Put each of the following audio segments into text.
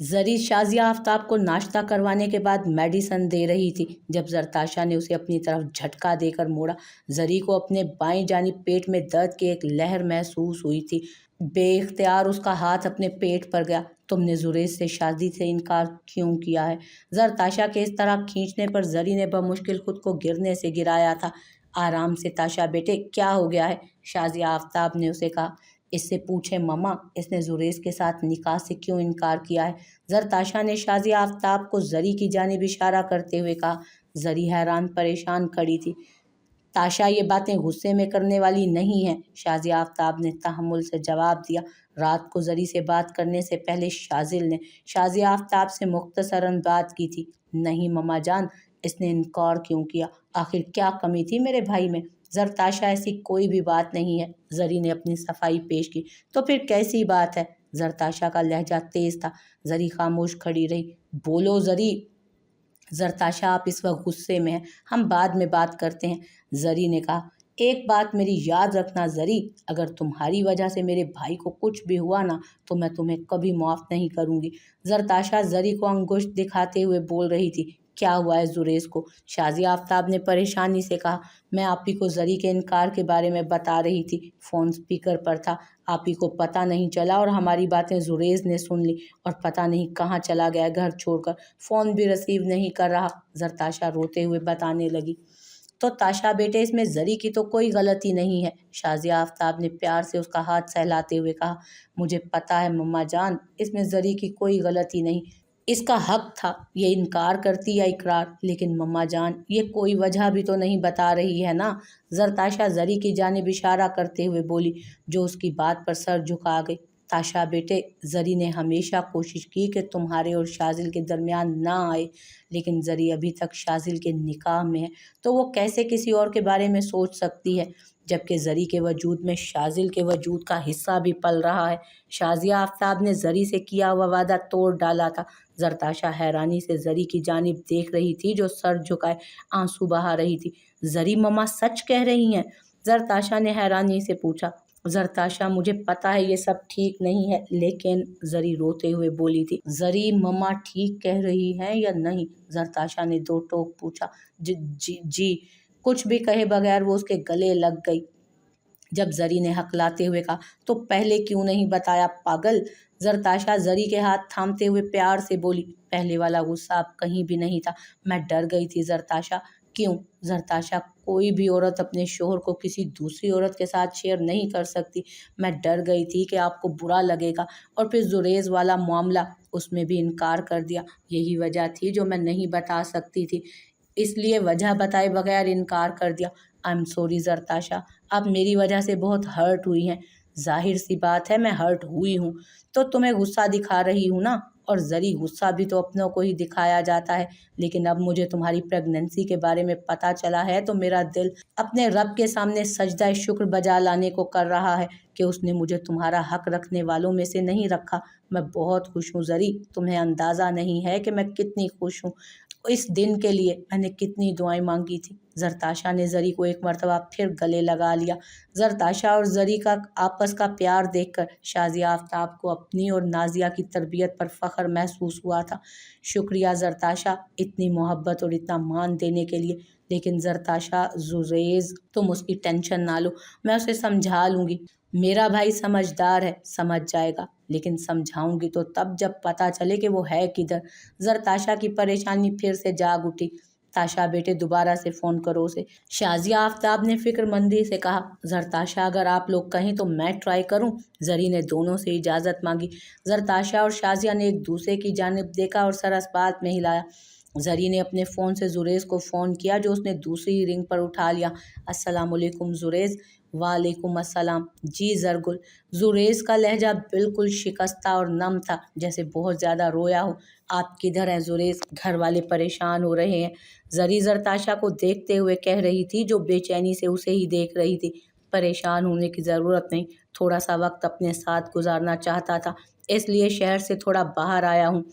ज़री शाज़िया आफ्ताब को नाश्ता करवाने के बाद मेडिसन दे रही थी जब ज़रताशा ने उसे अपनी तरफ झटका देकर मोड़ा। ज़री को अपने बाईं जानिब पेट में दर्द की एक लहर महसूस हुई थी। बेइख्तियार उसका हाथ अपने पेट पर गया। तुमने जुरैज से शादी से इनकार क्यों किया है? ज़रताशा के इस तरह खींचने पर ज़री ने बमुश्किल खुद को गिरने से गिराया था। आराम से ताशा बेटे, क्या हो गया है? शाज़िया आफ्ताब ने उसे कहा। इससे पूछे ममा, इसने जुरैज के साथ निकाह से क्यों इनकार किया है? ज़रताशा ने शाज़िया आफ्ताब को ज़री की जानिब इशारा करते हुए कहा। ज़री हैरान परेशान खड़ी थी। ताशा, ये बातें गुस्से में करने वाली नहीं हैं, शाज़िया आफ्ताब ने तहम्मुल से जवाब दिया। रात को ज़री से बात करने से पहले शाज़िल ने शाज़िया आफ्ताब से मुख्तसरन बात की थी। नहीं मम्मा जान, इसने इनकार क्यों किया? आखिर क्या कमी थी मेरे भाई में? ज़रताशा, ऐसी कोई भी बात नहीं है, ज़री ने अपनी सफाई पेश की। तो फिर कैसी बात है? ज़रताशा का लहजा तेज़ था। ज़री खामोश खड़ी रही। बोलो ज़री। ज़रताशा, आप इस वक्त गुस्से में हैं, हम बाद में बात करते हैं, ज़री ने कहा। एक बात मेरी याद रखना ज़री, अगर तुम्हारी वजह से मेरे भाई को कुछ भी हुआ ना, तो मैं तुम्हें कभी माफ़ नहीं करूँगी। ज़रताशा ज़री को अंगुश्त दिखाते हुए बोल रही थी। क्या हुआ है जुरैज को? शाज़िया आफ्ताब ने परेशानी से कहा। मैं आप ही को ज़री के इनकार के बारे में बता रही थी, फ़ोन स्पीकर पर था, आप ही को पता नहीं चला और हमारी बातें जुरैज ने सुन ली और पता नहीं कहाँ चला गया घर छोड़कर, फ़ोन भी रिसीव नहीं कर रहा, ज़रताशा रोते हुए बताने लगी। तो ताशा बेटे, इसमें ज़री की तो कोई गलती नहीं है, शाज़िया आफ्ताब ने प्यार से उसका हाथ सहलाते हुए कहा। मुझे पता है मम्मा जान, इसमें ज़री की कोई गलती नहीं, इसका हक था ये इनकार करती या इकरार, लेकिन मम्मा जान ये कोई वजह भी तो नहीं बता रही है ना। ज़रताशा ज़री की जानिब इशारा करते हुए बोली, जो उसकी बात पर सर झुका गई। ताशा बेटे, ज़री ने हमेशा कोशिश की कि तुम्हारे और शाज़िल के दरमियान ना आए, लेकिन ज़री अभी तक शाज़िल के निकाह में है, तो वो कैसे किसी और के बारे में सोच सकती है, जबकि ज़री के वजूद में शाज़िल के वजूद का हिस्सा भी पल रहा है। शाज़िया आफ्ताब ने ज़री से किया हुआ वादा तोड़ डाला था। ज़रताशा हैरानी से ज़री की जानिब देख रही थी, जो सर झुकाए आंसू बहा रही थी। ज़री मम्मा सच कह रही हैं? ज़रताशा ने हैरानी से पूछा। ज़रताशा, मुझे पता है ये सब ठीक नहीं है, लेकिन ज़री रोते हुए बोली थी। ज़री मम्मा ठीक कह रही हैं या नहीं? ज़रताशा ने दो टोक पूछा। जी। कुछ भी कहे बगैर वो उसके गले लग गई। जब ज़री ने हकलाते हुए कहा, तो पहले क्यों नहीं बताया पागल? ज़रताशा ज़री के हाथ थामते हुए प्यार से बोली। पहले वाला गुस्सा अब कहीं भी नहीं था, मैं डर गई थी ज़रताशा। क्यों? ज़रताशा, कोई भी औरत अपने शोहर को किसी दूसरी औरत के साथ शेयर नहीं कर सकती। मैं डर गई थी कि आपको बुरा लगेगा, और फिर जुरैज वाला मामला, उसमें भी इनकार कर दिया। यही वजह थी जो मैं नहीं बता सकती थी, इसलिए वजह बताए बगैर इनकार कर दिया। आई एम सॉरी ज़रताशा, आप मेरी वजह से बहुत हर्ट हुई हैं। ज़ाहिर सी बात है मैं हर्ट हुई हूँ, तो तुम्हें गुस्सा दिखा रही हूँ ना। और ज़री, गुस्सा भी तो अपनों को ही दिखाया जाता है, लेकिन अब मुझे तुम्हारी प्रेगनेंसी के बारे में पता चला है तो मेरा दिल अपने रब के सामने सजदा शुक्र बजा लाने को कर रहा है कि उसने मुझे तुम्हारा हक रखने वालों में से नहीं रखा। मैं बहुत खुश हूँ ज़री, तुम्हें अंदाज़ा नहीं है कि मैं कितनी खुश हूँ। इस दिन के लिए मैंने कितनी दुआएं मांगी थी। ज़रताशा ने ज़री को एक मर्तबा फिर गले लगा लिया। ज़रताशा और ज़री का आपस का प्यार देखकर शाज़िया आफ्ताब को अपनी और नाज़िया की तरबियत पर फ़ख्र महसूस हुआ था। शुक्रिया ज़रताशा, इतनी मोहब्बत और इतना मान देने के लिए। लेकिन ज़रताशा, जुरैज, तुम उसकी टेंशन ना लो, मैं उसे समझा लूँगी। मेरा भाई समझदार है, समझ जाएगा, लेकिन समझाऊंगी तो तब जब पता चले कि वो है किधर। ज़रताशा की परेशानी फिर से जाग उठी। ताशा बेटे, दोबारा से फ़ोन करो उसे, शाज़िया आफ्ताब ने फ़िक्रमंदी से कहा। ज़रताशा, अगर आप लोग कहें तो मैं ट्राई करूं? ज़री ने दोनों से इजाज़त मांगी। ज़रताशा और शाज़िया ने एक दूसरे की जानिब देखा और सर असबात में हिलाया। ज़री ने अपने फ़ोन से जुरैज को फ़ोन किया, जो उसने दूसरी रिंग पर उठा लिया। अस्सलामुअलैकुम जुरैज। वालेकुम अस्सलाम। जी ज़रगुल। जुरैज का लहजा बिल्कुल शिकस्ता और नम था, जैसे बहुत ज़्यादा रोया हो। आप किधर हैं जुरैज? घर वाले परेशान हो रहे हैं, ज़री ज़रताशा को देखते हुए कह रही थी, जो बेचैनी से उसे ही देख रही थी। परेशान होने की ज़रूरत नहीं, थोड़ा सा वक्त अपने साथ गुजारना चाहता था, इसलिए शहर से थोड़ा बाहर आया हूँ।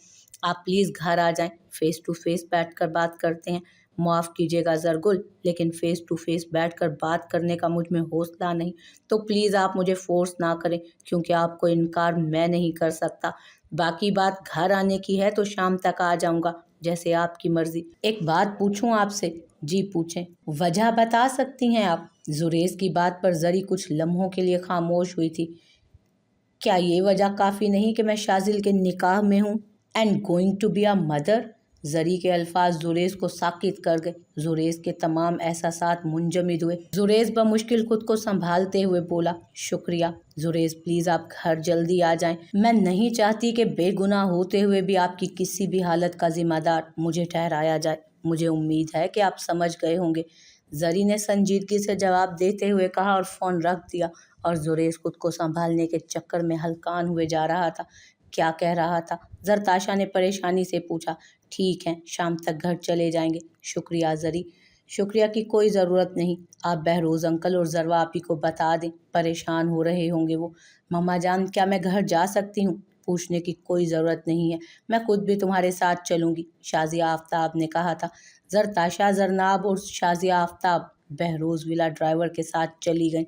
आप प्लीज़ घर आ जाएं, फ़ेस टू फेस बैठकर बात करते हैं। माफ़ कीजिएगा ज़रगुल, लेकिन फ़ेस टू फेस बैठकर बात करने का मुझ में हौसला नहीं, तो प्लीज़ आप मुझे फ़ोर्स ना करें, क्योंकि आपको इनकार मैं नहीं कर सकता। बाकी बात घर आने की है तो शाम तक आ जाऊंगा, जैसे आपकी मर्जी। एक बात पूछूं आपसे? जी पूछें। वजह बता सकती हैं आप? जुरेज की बात पर जरी कुछ लम्हों के लिए खामोश हुई थी। क्या ये वजह काफ़ी नहीं कि मैं शाजिल के निकाह में हूँ and going to be a mother? जरी के अल्फाज जुरेज को साकित कर गए। जुरेज के तमाम एहसासात मुंजमद हुए। जुरेज बमुश्किल खुद को संभालते हुए बोला, शुक्रिया जुरेज, प्लीज़ आप घर जल्दी आ जाएं। मैं नहीं चाहती कि बेगुनाह होते हुए भी आपकी किसी भी हालत का जिम्मेदार मुझे ठहराया जाए। मुझे उम्मीद है कि आप समझ गए होंगे। जरी ने संजीदगी से जवाब देते हुए कहा और फ़ोन रख दिया। और जुरेज खुद को संभालने के चक्कर में हलकान हुए जा रहा था। क्या कह रहा था? जरताशा ने परेशानी से पूछा। ठीक है, शाम तक घर चले जाएंगे। शुक्रिया जरी। शुक्रिया की कोई ज़रूरत नहीं। आप बहरोज़ अंकल और जरवा आपी को बता दें, परेशान हो रहे होंगे वो। मम्मा जान, क्या मैं घर जा सकती हूँ? पूछने की कोई ज़रूरत नहीं है, मैं खुद भी तुम्हारे साथ चलूँगी, शाजिया आफ्ताब ने कहा था। जरताशा, जरनाब और शाजिया आफ्ताब बहरोज़ विला ड्राइवर के साथ चली गईं।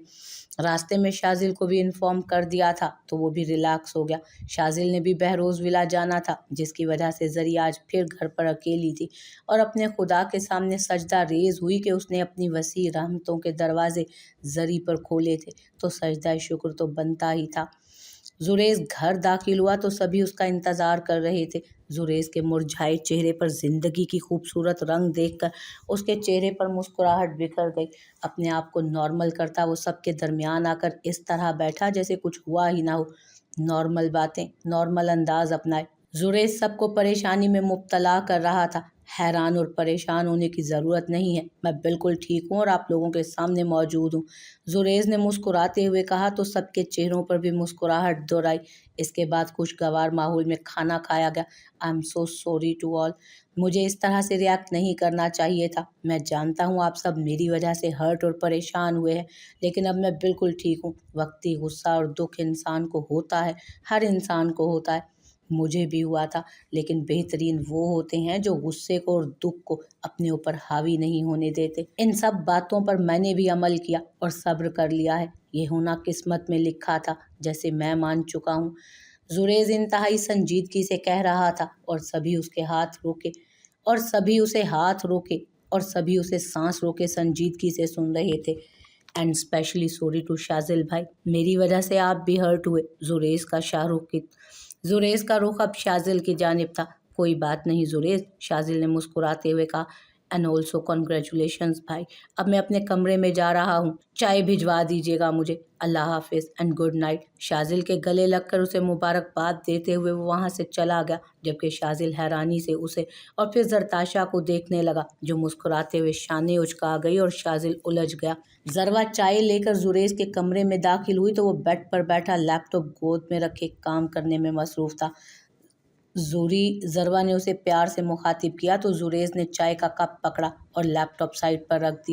रास्ते में शाजिल को भी इन्फॉर्म कर दिया था तो वो भी रिलैक्स हो गया। शाजिल ने भी बहरोज़ विला जाना था, जिसकी वजह से जरी आज फिर घर पर अकेली थी और अपने खुदा के सामने सजदा रेज़ हुई कि उसने अपनी वसी रहमतों के दरवाजे जरी पर खोले थे, तो सजदा शुक्र तो बनता ही था। जुरेज घर दाखिल हुआ तो सभी उसका इंतज़ार कर रहे थे। जुरेज के मुरझाए चेहरे पर जिंदगी की खूबसूरत रंग देखकर उसके चेहरे पर मुस्कुराहट बिखर गई। अपने आप को नॉर्मल करता वो सबके दरमियान आकर इस तरह बैठा जैसे कुछ हुआ ही ना हो। नॉर्मल बातें, नॉर्मल अंदाज अपनाए। जुरेज सबको परेशानी में मुब्तला कर रहा था। हैरान और परेशान होने की ज़रूरत नहीं है, मैं बिल्कुल ठीक हूँ और आप लोगों के सामने मौजूद हूँ। जुरेज ने मुस्कुराते हुए कहा तो सबके चेहरों पर भी मुस्कुराहट दोहराई। इसके बाद खुशगवार माहौल में खाना खाया गया। I am so sorry to all. मुझे इस तरह से रिएक्ट नहीं करना चाहिए था। मैं जानता हूँ आप सब मेरी वजह से हर्ट और परेशान हुए हैं, लेकिन अब मैं बिल्कुल ठीक हूँ। वक्ती गुस्सा और दुख इंसान को होता है, हर इंसान को होता है। मुझे भी हुआ था, लेकिन बेहतरीन वो होते हैं जो गुस्से को और दुख को अपने ऊपर हावी नहीं होने देते। इन सब बातों पर मैंने भी अमल किया और सब्र कर लिया है। ये होना किस्मत में लिखा था, जैसे मैं मान चुका हूँ। जुरेज इंतहाई संजीदगी से कह रहा था और सभी उसके हाथ रोके और सभी उसे हाथ रोके और सभी उसे सांस रोके संजीदगी से सुन रहे थे। And specially sorry to Shajil भाई, मेरी वजह से आप भी हर्ट हुए। जुरेज का रुख अब शाजिल की जानिब था। कोई बात नहीं जुरेज, शाजिल ने मुस्कुराते हुए कहा। एंड ऑल्सो कॉन्ग्रेचुलेशंस भाई, अब मैं अपने कमरे में जा रहा हूँ, चाय भिजवा दीजिएगा मुझे। अल्लाह हाफिज एंड गुड नाइट। शाजिल के गले लगकर उसे मुबारकबाद देते हुए वो वहाँ से चला गया, जबकि शाजिल हैरानी से उसे और फिर जरताशा को देखने लगा, जो मुस्कुराते हुए शाने उचका गई और शाजिल उलझ गया। जरवा चाय लेकर जुरेज के कमरे में दाखिल हुई तो वो बेड पर बैठा लैपटॉप गोद में रखे काम करने में मसरूफ था। जरवा ने उसे प्यार से मुखातिब किया तो जुरेज ने चाय का कप पकड़ा और लैपटॉप साइड पर रख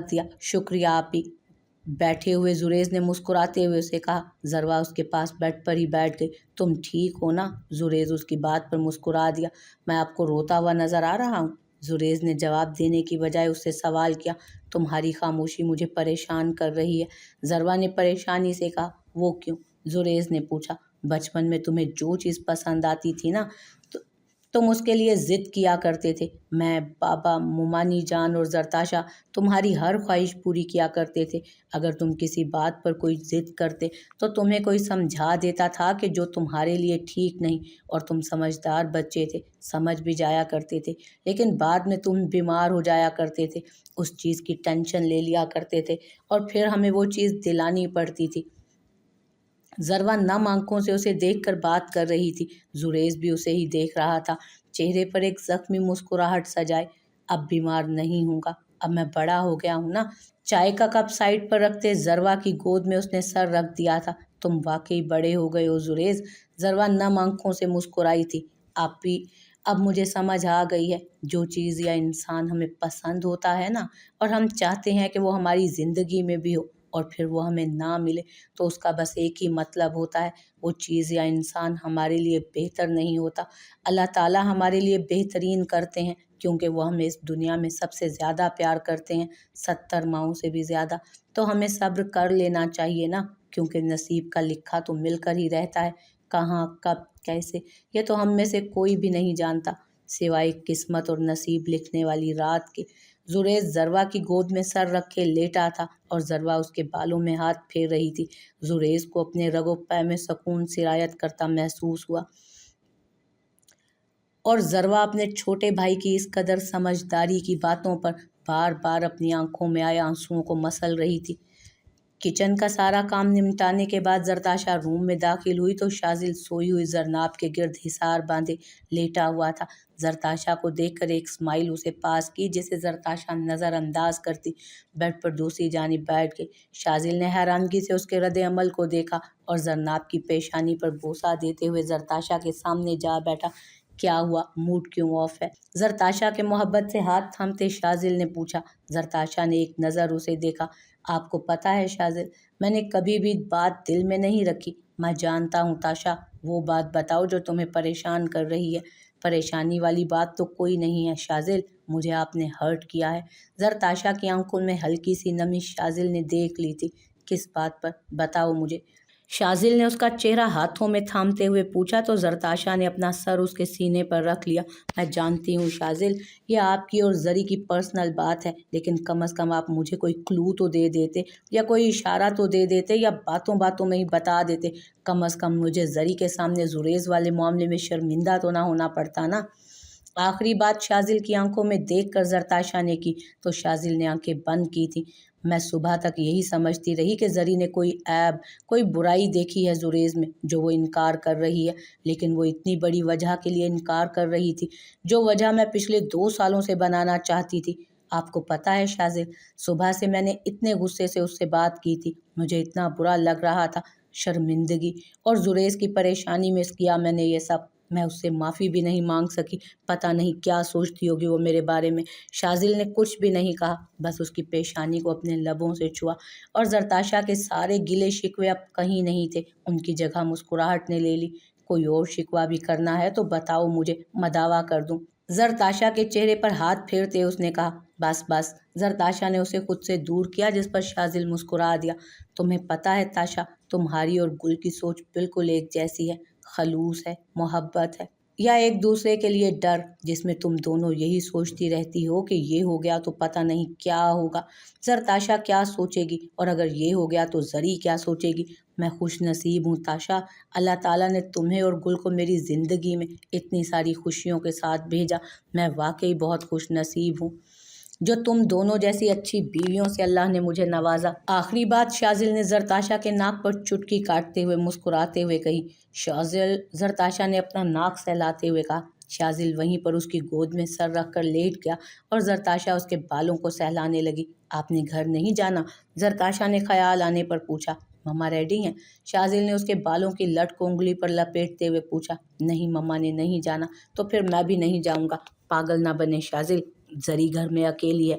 दिया। शुक्रिया आप ही। बैठे हुए जुरेज ने मुस्कुराते हुए उसे कहा। जरवा उसके पास बेड पर ही बैठ गई। तुम ठीक हो ना? जुरेज उसकी बात पर मुस्कुरा दिया। मैं आपको रोता हुआ नजर आ रहा हूँ? जुरेज ने जवाब देने की बजाय उससे सवाल किया। तुम्हारी खामोशी मुझे परेशान कर रही है। जरवा ने परेशानी से कहा। वो क्यों? जुरेज ने पूछा। बचपन में तुम्हें जो चीज़ पसंद आती थी ना, तो तुम उसके लिए ज़िद किया करते थे। मैं, बाबा, मुमानी जान और जरताशा तुम्हारी हर ख्वाहिश पूरी किया करते थे। अगर तुम किसी बात पर कोई ज़िद करते तो तुम्हें कोई समझा देता था कि जो तुम्हारे लिए ठीक नहीं, और तुम समझदार बच्चे थे, समझ भी जाया करते थे। लेकिन बाद में तुम बीमार हो जाया करते थे, उस चीज़ की टेंशन ले लिया करते थे और फिर हमें वो चीज़ दिलानी पड़ती थी। जरवा नम आंखों से उसे देखकर बात कर रही थी। जुरेज भी उसे ही देख रहा था, चेहरे पर एक जख्मी मुस्कुराहट सजाए। अब बीमार नहीं होगा, अब मैं बड़ा हो गया हूँ ना। चाय का कप साइड पर रखते जरवा की गोद में उसने सर रख दिया था। तुम वाकई बड़े हो गए हो जुरेज। जरवा नम आंखों से मुस्कुराई थी। आप भी, अब मुझे समझ आ गई है, जो चीज़ या इंसान हमें पसंद होता है ना, और हम चाहते हैं कि वो हमारी ज़िंदगी में भी हो, और फिर वो हमें ना मिले, तो उसका बस एक ही मतलब होता है, वो चीज़ या इंसान हमारे लिए बेहतर नहीं होता। अल्लाह ताला हमारे लिए बेहतरीन करते हैं, क्योंकि वो हमें इस दुनिया में सबसे ज़्यादा प्यार करते हैं, 70 माओं से भी ज़्यादा। तो हमें सब्र कर लेना चाहिए ना, क्योंकि नसीब का लिखा तो मिलकर ही रहता है। کہاں، کب، کیسے، یہ تو ہم میں سے کوئی بھی نہیں جانتا سوائے قسمت اور نصیب لکھنے والی رات کے۔ زریز ذروہ کی گود میں سر رکھے لیٹا تھا اور ذروہ اس کے بالوں میں ہاتھ پھیر رہی تھی۔ زریز کو اپنے رگ و پے میں سکون سرایت کرتا محسوس ہوا اور ذروہ اپنے چھوٹے بھائی کی اس قدر سمجھداری کی باتوں پر بار بار اپنی آنکھوں میں آئے آنسوؤں کو مسل رہی تھی۔ کچن کا سارا کام نمٹانے کے بعد زرتاشا روم میں داخل ہوئی تو شازل سوئی ہوئی زرناب کے گرد حصار باندھے لیٹا ہوا تھا۔ زرتاشا کو دیکھ کر ایک اسمائل اسے پاس کی جسے زرتاشا نظر انداز کرتی بیڈ پر دوسری جانب بیٹھ گئی۔ شازل نے حیرانگی سے اس کے رد عمل کو دیکھا اور زرناب کی پیشانی پر بوسہ دیتے ہوئے زرتاشا کے سامنے جا بیٹھا۔ کیا ہوا؟ موڈ کیوں آف ہے؟ زرتاشا کے محبت سے ہاتھ تھامتے شازل نے پوچھا۔ زرتاشا نے ایک نظر اسے دیکھا۔ آپ کو پتہ ہے شازل، میں نے کبھی بھی بات دل میں نہیں رکھی۔ میں جانتا ہوں تاشا، وہ بات بتاؤ جو تمہیں پریشان کر رہی ہے۔ پریشانی والی بات تو کوئی نہیں ہے شازل، مجھے آپ نے ہرٹ کیا ہے۔ زرتاشا کی آنکھوں میں ہلکی سی نمی شازل نے دیکھ لی تھی۔ کس بات پر؟ بتاؤ مجھے۔ شازل نے اس کا چہرہ ہاتھوں میں تھامتے ہوئے پوچھا تو زرتاشا نے اپنا سر اس کے سینے پر رکھ لیا۔ میں جانتی ہوں شازل، یہ آپ کی اور زری کی پرسنل بات ہے، لیکن کم از کم آپ مجھے کوئی کلو تو دے دیتے یا کوئی اشارہ تو دے دیتے یا باتوں باتوں میں ہی بتا دیتے۔ کم از کم مجھے زری کے سامنے زریز والے معاملے میں شرمندہ تو نہ ہونا پڑتا نا۔ آخری بات شازل کی آنکھوں میں دیکھ کر زرتاشا نے کی تو شازل نے آنکھیں بند کی تھیں۔ میں صبح تک یہی سمجھتی رہی کہ زری نے کوئی عیب، کوئی برائی دیکھی ہے زریز میں جو وہ انکار کر رہی ہے، لیکن وہ اتنی بڑی وجہ کے لیے انکار کر رہی تھی جو وجہ میں پچھلے 2 سالوں سے بنانا چاہتی تھی۔ آپ کو پتہ ہے شازل، صبح سے میں نے اتنے غصے سے اس سے بات کی تھی، مجھے اتنا برا لگ رہا تھا، شرمندگی اور زریز کی پریشانی میں کیا میں نے یہ سب۔ میں اس سے معافی بھی نہیں مانگ سکی، پتہ نہیں کیا سوچتی ہوگی وہ میرے بارے میں۔ شازل نے کچھ بھی نہیں کہا، بس اس کی پیشانی کو اپنے لبوں سے چھوا اور زرتاشا کے سارے گلے شکوے اب کہیں نہیں تھے، ان کی جگہ مسکراہٹ نے لے لی۔ کوئی اور شکوہ بھی کرنا ہے تو بتاؤ مجھے، میں دعویٰ کر دوں۔ زرتاشا کے چہرے پر ہاتھ پھیرتے اس نے کہا۔ بس بس۔ زرتاشا نے اسے خود سے دور کیا جس پر شازل مسکرا دیا۔ تمہیں پتہ ہے تاشا، تمہاری اور گل کی سوچ بالکل ایک جیسی ہے، خلوص ہے، محبت ہے، یا ایک دوسرے کے لیے ڈر، جس میں تم دونوں یہی سوچتی رہتی ہو کہ یہ ہو گیا تو پتہ نہیں کیا ہوگا، زرتاشا کیا سوچے گی، اور اگر یہ ہو گیا تو زری کیا سوچے گی۔ میں خوش نصیب ہوں تاشا، اللہ تعالیٰ نے تمہیں اور گل کو میری زندگی میں اتنی ساری خوشیوں کے ساتھ بھیجا۔ میں واقعی بہت خوش نصیب ہوں جو تم دونوں جیسی اچھی بیویوں سے اللہ نے مجھے نوازا۔ آخری بات شازل نے زرتاشا کے ناک پر چٹکی کاٹتے ہوئے مسکراتے ہوئے کہی۔ شازل، زرتاشا نے اپنا ناک سہلاتے ہوئے کہا۔ شازل وہیں پر اس کی گود میں سر رکھ کر لیٹ گیا اور زرتاشا اس کے بالوں کو سہلانے لگی۔ آپ نے گھر نہیں جانا؟ زرتاشا نے خیال آنے پر پوچھا۔ مما ریڈی ہیں؟ شازل نے اس کے بالوں کی لٹ کو انگلی پر لپیٹتے ہوئے پوچھا۔ نہیں، مما نے نہیں جانا، تو پھر میں بھی نہیں جاؤں گا۔ پاگل نہ بنے شازل، زری گھر میں اکیلی ہے،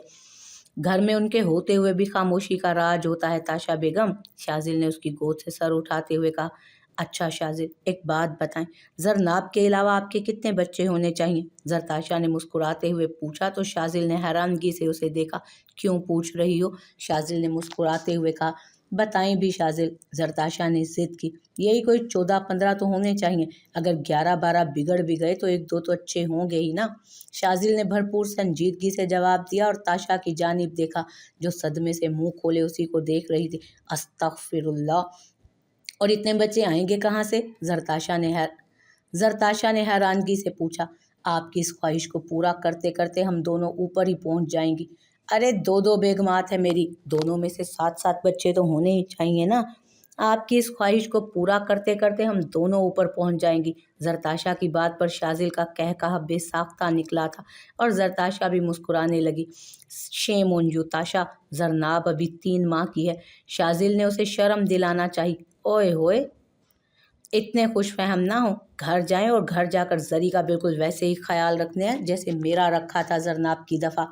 گھر میں ان کے ہوتے ہوئے بھی خاموشی کا راج ہوتا ہے تاشا بیگم۔ شازل نے اس کی گود سے سر اٹھاتے ہوئے کہا۔ اچھا شازل، ایک بات بتائیں، زرناب کے علاوہ آپ کے کتنے بچے ہونے چاہیے؟ زرتاشا نے مسکراتے ہوئے پوچھا تو شازل نے حیرانگی سے اسے دیکھا۔ کیوں پوچھ رہی ہو؟ شازل نے مسکراتے ہوئے کہا۔ بتائیں بھی شازل، زرتاشا نے ضد کی۔ یہی کوئی 14-15 تو ہونے چاہیے، اگر 11-12 بگڑ بھی گئے تو 1-2 تو اچھے ہوں گے ہی نا۔ شازل نے بھرپور سنجیدگی سے جواب دیا اور تاشا کی جانب دیکھا جو صدمے سے منہ کھولے اسی کو دیکھ رہی تھی۔ استغفر اللہ، اور اتنے بچے آئیں گے کہاں سے؟ زرتاشا نے حیرانگی سے پوچھا۔ آپ کی اس خواہش کو پورا کرتے کرتے ہم دونوں اوپر ہی پہنچ جائیں گی۔ ارے 2 بیگمات ہیں میری، دونوں میں سے 7 بچے تو ہونے ہی چاہیے نا۔ آپ کی اس خواہش کو پورا کرتے کرتے ہم دونوں اوپر پہنچ جائیں گی۔ زرتاشا کی بات پر شازل کا کہا بے ساختہ نکلا تھا اور زرتاشا بھی مسکرانے لگی۔ شیم اون یو تاشا، زرناب ابھی 3 ماہ کی ہے۔ شازل نے اسے شرم دلانا چاہی۔ اوئے ہوئے، اتنے خوش فہم نہ ہو، گھر جائیں اور گھر جا کر زری کا بالکل ویسے ہی خیال رکھنے ہیں جیسے میرا رکھا تھا زرناب کی دفعہ۔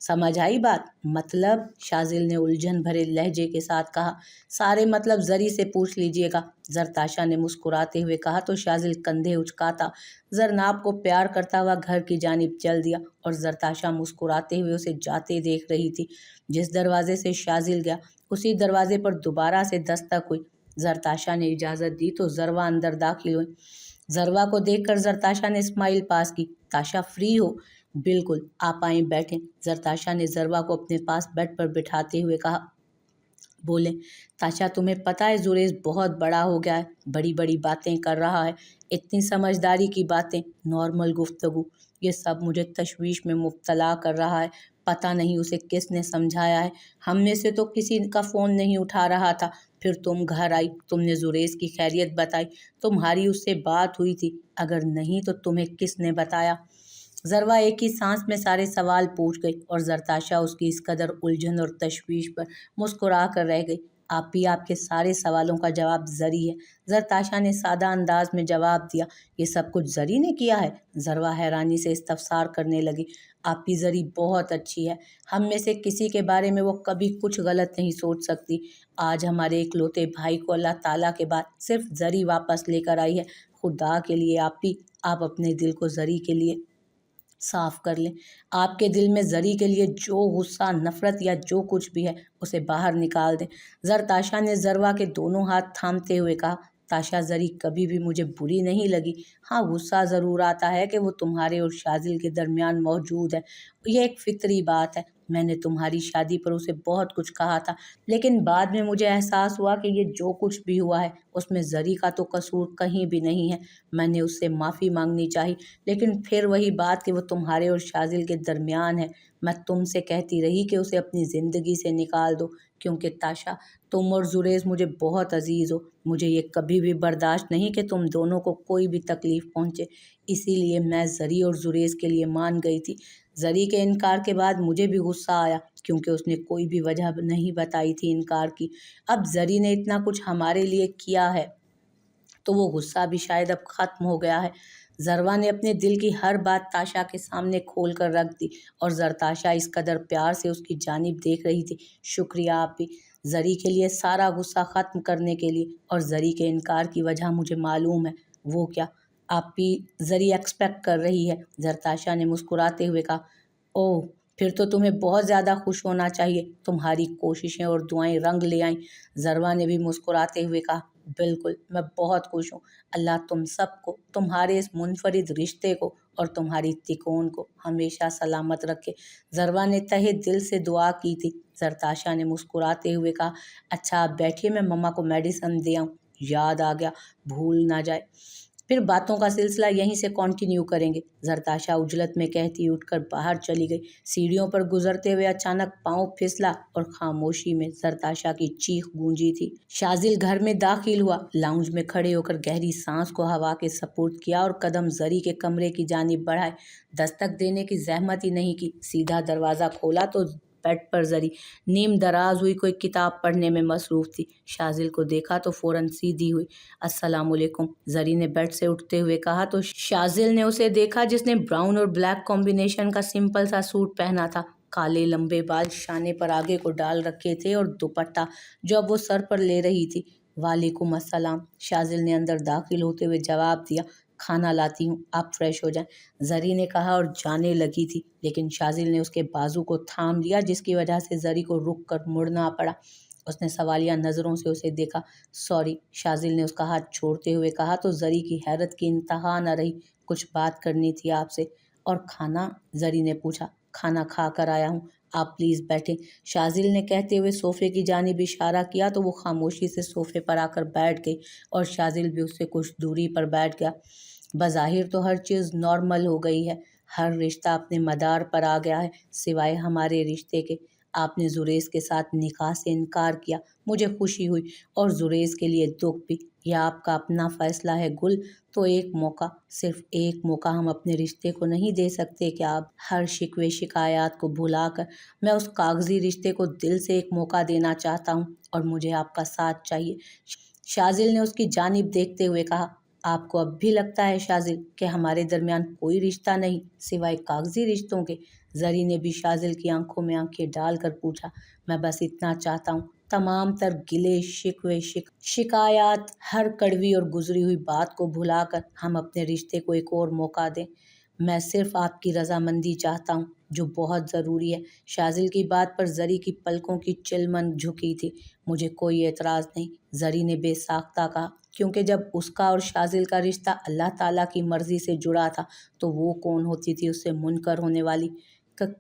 سمجھ آئی بات؟ مطلب؟ شازل نے الجھن بھرے لہجے کے ساتھ کہا۔ سارے مطلب زری سے پوچھ لیجئے گا، زرتاشا نے مسکراتے ہوئے کہا تو شازل کندھے اچکاتا زرناب کو پیار کرتا ہوا گھر کی جانب چل دیا اور زرتاشا مسکراتے ہوئے اسے جاتے دیکھ رہی تھی۔ جس دروازے سے شازل گیا اسی دروازے پر دوبارہ سے دستک ہوئی۔ जरताशा ने इजाज़त दी तो ज़रवा अंदर दाखिल हुई। ज़रवा को देखकर जरताशा ने स्माइल पास की। ताशा फ्री हो? बिल्कुल, आप आएँ बैठें। जरताशा ने ज़रवा को अपने पास बेड पर बिठाते हुए कहा। बोले, ताशा तुम्हें पता है जुरेज बहुत बड़ा हो गया है, बड़ी बड़ी बातें कर रहा है, इतनी समझदारी की बातें, नॉर्मल गुफ्तगू, ये सब मुझे तशवीश में मुब्तला कर रहा है। पता नहीं उसे किसने समझाया है। हम में से तो किसी का फ़ोन नहीं उठा रहा था। फिर तुम घर आई, तुमने जुरेज की खैरियत बताई, तुम्हारी उससे बात हुई थी, अगर नहीं तो तुम्हें किसने बताया? ज़रवा एक ही सांस में सारे सवाल पूछ गई और जरताशा उसकी इस कदर उलझन और तशवीश पर मुस्कुरा कर रह गई। आप ही आपके सारे सवालों का जवाब ज़री है। जरताशा ने सादा अंदाज में जवाब दिया। ये सब कुछ ज़री ने किया है? ज़रवा हैरानी से इस्तफसार करने लगी। आपकी ज़री बहुत अच्छी है। हम में से किसी के बारे में वो कभी कुछ गलत नहीं सोच सकती। आज हमारे इकलौते भाई को अल्लाह ताला के बाद सिर्फ ज़री वापस लेकर आई है। खुदा के लिए आप अपने दिल को ज़री के लिए साफ कर लें। आपके दिल में ज़री के लिए जो गुस्सा, नफ़रत या जो कुछ भी है, उसे बाहर निकाल दें। ज़रताशा ने ज़रवा के दोनों हाथ थामते हुए कहा, ताशा ज़री कभी भी मुझे बुरी नहीं लगी। हाँ, गुस्सा ज़रूर आता है कि वो तुम्हारे और शाज़िल के दरमियान मौजूद है। ये एक फ़ितरी बात है। मैंने तुम्हारी शादी पर उसे बहुत कुछ कहा था, लेकिन बाद में मुझे एहसास हुआ कि ये जो कुछ भी हुआ है, उसमें ज़री का तो कसूर कहीं भी नहीं है। मैंने उससे माफ़ी मांगनी चाहिए, लेकिन फिर वही बात कि वो तुम्हारे और शाज़िल के दरमियान है। मैं तुमसे कहती रही कि उसे अपनी ज़िंदगी से निकाल दो, क्योंकि ताशा, तुम और जुरेज़ मुझे बहुत अज़ीज़ हो। मुझे ये कभी भी बर्दाश्त नहीं कि तुम दोनों को कोई भी तकलीफ़ पहुँचे। इसीलिए मैं ज़री और जुरेज़ के लिए मान गई थी। ज़री के इनकार के बाद मुझे भी गुस्सा आया, क्योंकि उसने कोई भी वजह नहीं बताई थी इनकार की। अब ज़री ने इतना कुछ हमारे लिए किया है, तो वो गुस्सा भी शायद अब ख़त्म हो गया है। ज़रवा ने अपने दिल की हर बात ताशा के सामने खोल कर रख दी और ज़रताशा इस कदर प्यार से उसकी जानिब देख रही थी। शुक्रिया आप भी, ज़री के लिए सारा गुस्सा ख़त्म करने के लिए, और ज़री के इनकार की वजह मुझे मालूम है। वो क्या? आप भी ज़री एक्सपेक्ट कर रही है? ज़रताशा ने मुस्कुराते हुए कहा। ओह! फिर तो तुम्हें बहुत ज़्यादा खुश होना चाहिए। तुम्हारी कोशिशें और दुआएं रंग ले आईं। ज़रवा ने भी मुस्कुराते हुए कहा, बिल्कुल, मैं बहुत खुश हूँ। अल्लाह तुम सबको, तुम्हारे इस मुनफरिद रिश्ते को और तुम्हारी तिकोन को हमेशा सलामत रखे। ज़रवा ने तहे दिल से दुआ की थी। ज़रताशा ने मुस्कुराते हुए कहा, अच्छा आप बैठिए, मैं मम्मा को मेडिसिन दे आऊँ। याद आ गया, भूल ना जाए। फिर बातों का सिलसिला यहीं से कंटिन्यू करेंगे। जरताशा उजलत में कहती उठकर बाहर चली गई। सीढ़ियों पर गुजरते हुए अचानक पाँव फिसला और खामोशी में जरताशा की चीख गूंजी थी। शाजिल घर में दाखिल हुआ, लाउंज में खड़े होकर गहरी सांस को हवा के सपुर्द किया और कदम जरी के कमरे की जानिब बढ़ाए। दस्तक देने की जहमत ही नहीं की, सीधा दरवाज़ा खोला तो बेड पर जरी नीम दराज हुई कोई किताब पढ़ने में मसरूफ थी। शाजिल को देखा तो फौरन सीधी हुई। अस्सलामुअलैकुम, जरी ने बेड से उठते हुए कहा तो शाजिल ने उसे देखा, जिसने ब्राउन और ब्लैक कॉम्बिनेशन का सिंपल सा सूट पहना था। काले लंबे बाल शाने पर आगे को डाल रखे थे और दुपट्टा जो अब वो सर पर ले रही थी। वालेकुम अस्सलाम, शाजिल ने अंदर दाखिल होते हुए जवाब दिया। खाना लाती हूँ, आप फ्रेश हो जाएं, जरी ने कहा और जाने लगी थी, लेकिन शाजिल ने उसके बाजू को थाम लिया, जिसकी वजह से जरी को रुक कर मुड़ना पड़ा। उसने सवालिया नज़रों से उसे देखा। सॉरी, शाजिल ने उसका हाथ छोड़ते हुए कहा तो जरी की हैरत की इंतहा न रही। कुछ बात करनी थी आपसे। और खाना? जरी ने पूछा। खाना खा कर आया हूँ, आप प्लीज़ बैठें, शाजिल ने कहते हुए सोफे की जानिब इशारा किया तो वो खामोशी से सोफे पर आकर बैठ गई और शाजिल भी उससे कुछ दूरी पर बैठ गया। बज़ाहिर तो हर चीज़ नॉर्मल हो गई है, हर रिश्ता अपने मदार पर आ गया है, सिवाय हमारे रिश्ते के। आपने जुरेज़ के साथ निकाह से इनकार किया, मुझे खुशी हुई और जुरेज़ के लिए दुख भी। यह आपका अपना फ़ैसला है गुल। तो एक मौका, सिर्फ़ एक मौका हम अपने रिश्ते को नहीं दे सकते क्या? आप हर शिकवे शिकायत को भुलाकर मैं उस कागज़ी रिश्ते को दिल से एक मौका देना चाहता हूँ और मुझे आपका साथ चाहिए। शाजिल ने उसकी जानिब देखते हुए कहा, आपको अब भी लगता है शाजिल कि हमारे दरमियान कोई रिश्ता नहीं सिवाय कागजी रिश्तों के? जरी ने भी शाजिल की आंखों में आंखें डालकर पूछा। मैं बस इतना चाहता हूँ, तमाम तर गिले शिकवे शिकायत, हर कड़वी और गुजरी हुई बात को भुलाकर हम अपने रिश्ते को एक और मौका दें। میں صرف آپ کی رضامندی چاہتا ہوں، جو بہت ضروری ہے۔ شازل کی بات پر زری کی پلکوں کی چلمن جھکی تھی۔ مجھے کوئی اعتراض نہیں، زری نے بے ساختہ کہا، کیونکہ جب اس کا اور شازل کا رشتہ اللہ تعالیٰ کی مرضی سے جڑا تھا تو وہ کون ہوتی تھی اس سے منکر ہونے والی؟